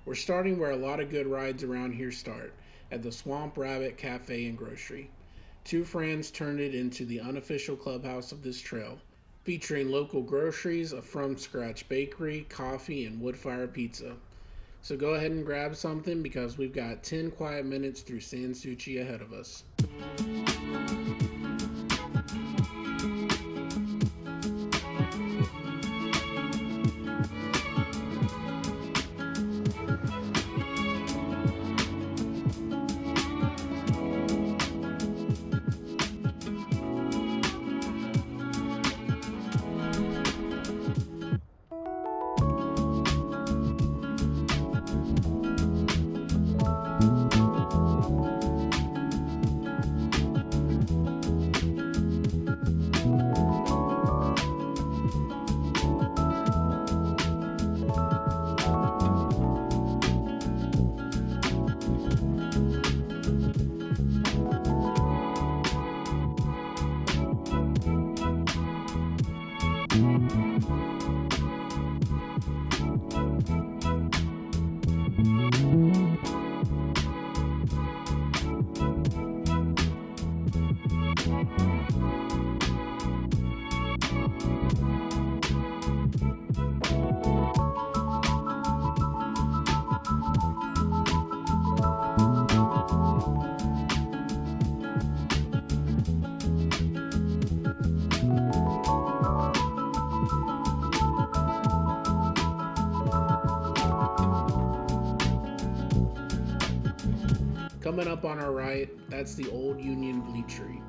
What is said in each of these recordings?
We're starting where a lot of good rides around here start, at the Swamp Rabbit Cafe and Grocery. Two friends turned it into the unofficial clubhouse of this trail, featuring local groceries, a from scratch bakery, coffee, and wood fire pizza. So go ahead and grab something because we've got 10 quiet minutes through Souci ahead of us. Coming up on our right, that's the old Union Bleachery.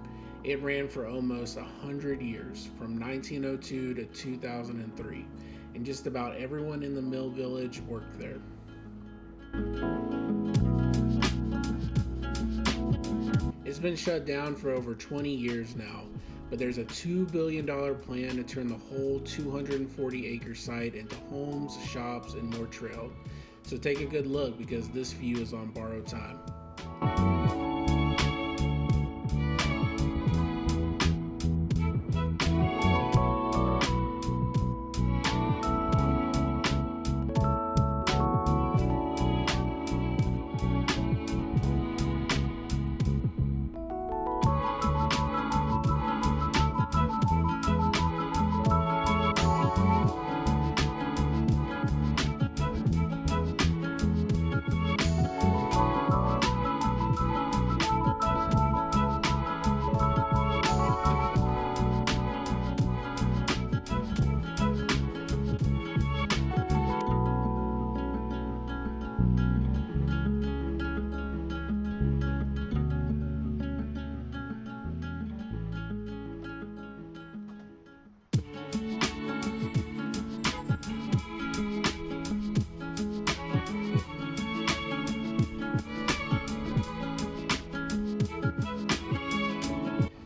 It ran for almost 100 years, from 1902 to 2003, and just about everyone in the mill village worked there. It's been shut down for over 20 years now, but there's a $2 billion plan to turn the whole 240-acre site into homes, shops, and more trail. So take a good look because this view is on borrowed time.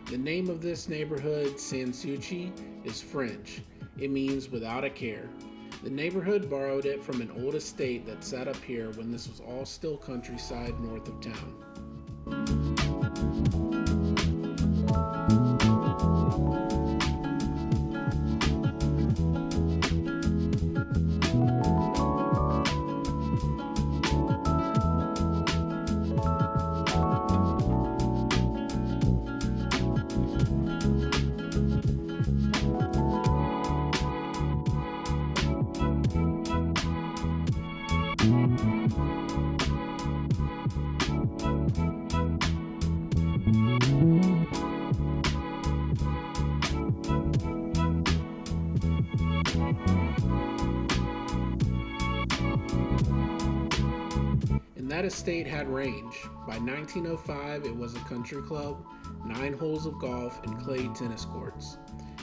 The name of this neighborhood, Souci, is French. It means without a care. The neighborhood borrowed it from an old estate that sat up here when this was all still countryside north of town. And that estate had range. By 1905, it was a country club, 9 holes of golf, and clay tennis courts.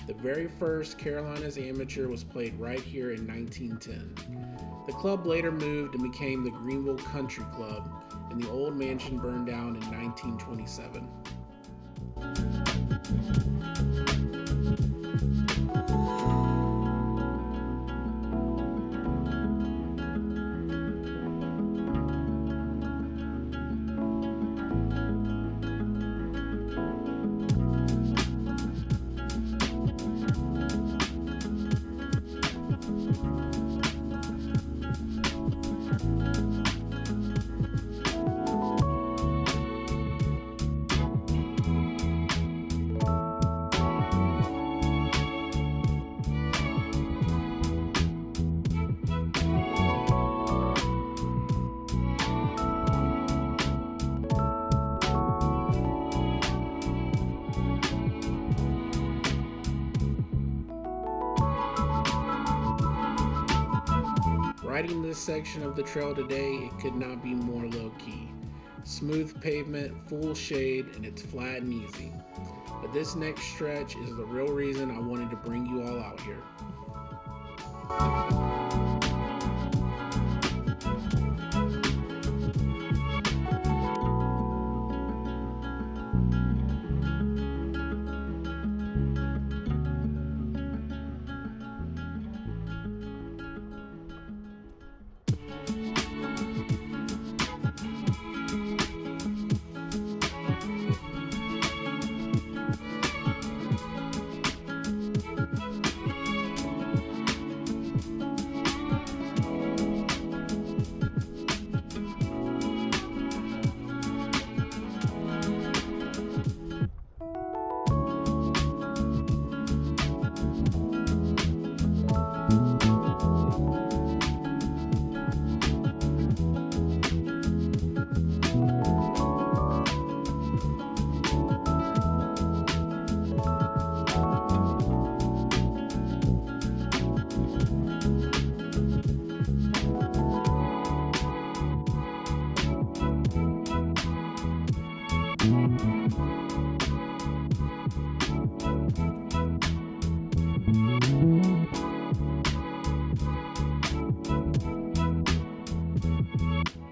The very first Carolinas Amateur was played right here in 1910. The club later moved and became the Greenville Country Club, and the old mansion burned down in 1927. Riding this section of the trail today, it could not be more low-key. Smooth pavement, full shade, and it's flat and easy. But this next stretch is the real reason I wanted to bring you all out here.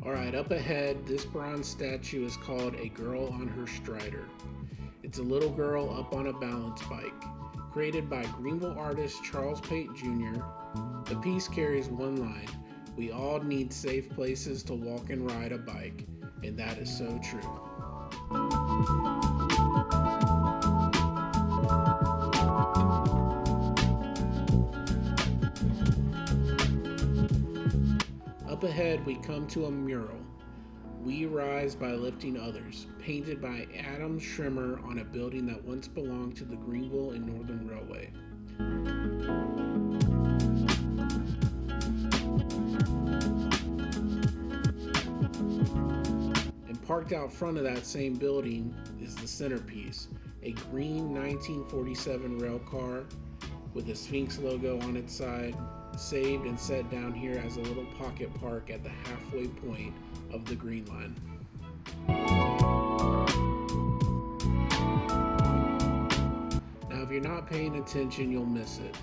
Alright, up ahead, this bronze statue is called A Girl on Her Strider. It's a little girl up on a balance bike. Created by Greenville artist Charles Pate Jr., the piece carries one line: "We all need safe places to walk and ride a bike," and that is so true. Up ahead, we come to a mural, "We Rise by Lifting Others," painted by Adam Schrimmer on a building that once belonged to the Greenville and Northern Railway. And parked out front of that same building is the centerpiece, a green 1947 rail car with a Sphinx logo on its side, saved and set down here as a little pocket park at the halfway point of the Green Line. Now, if you're not paying attention, you'll miss it.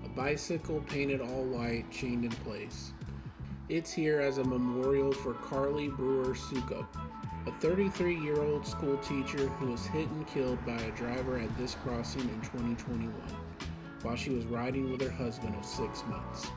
A bicycle painted all white, chained in place. It's here as a memorial for Carli Soukup, a 33-year-old school teacher who was hit and killed by a driver at this crossing in 2021. While she was riding with her husband of 6 months.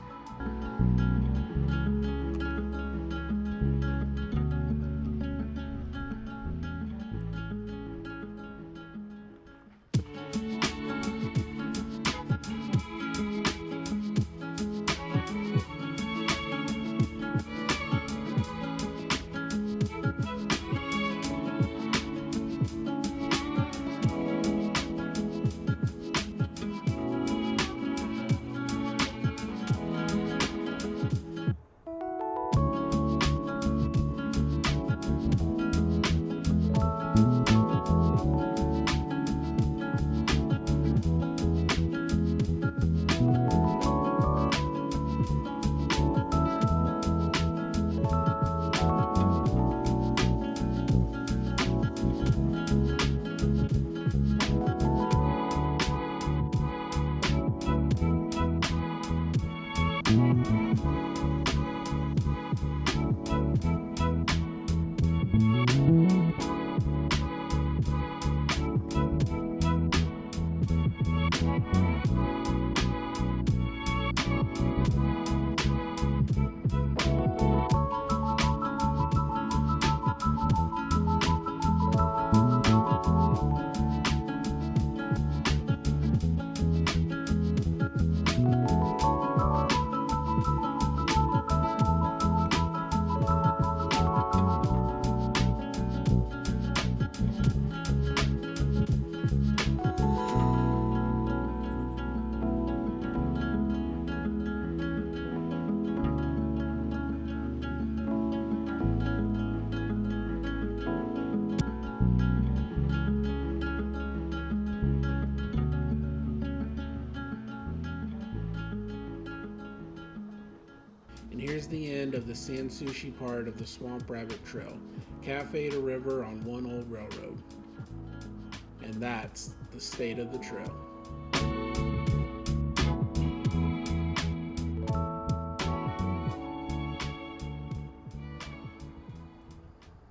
And here's the end of the San Souci part of the Swamp Rabbit Trail, cafe to river on one old railroad. And that's the state of the trail.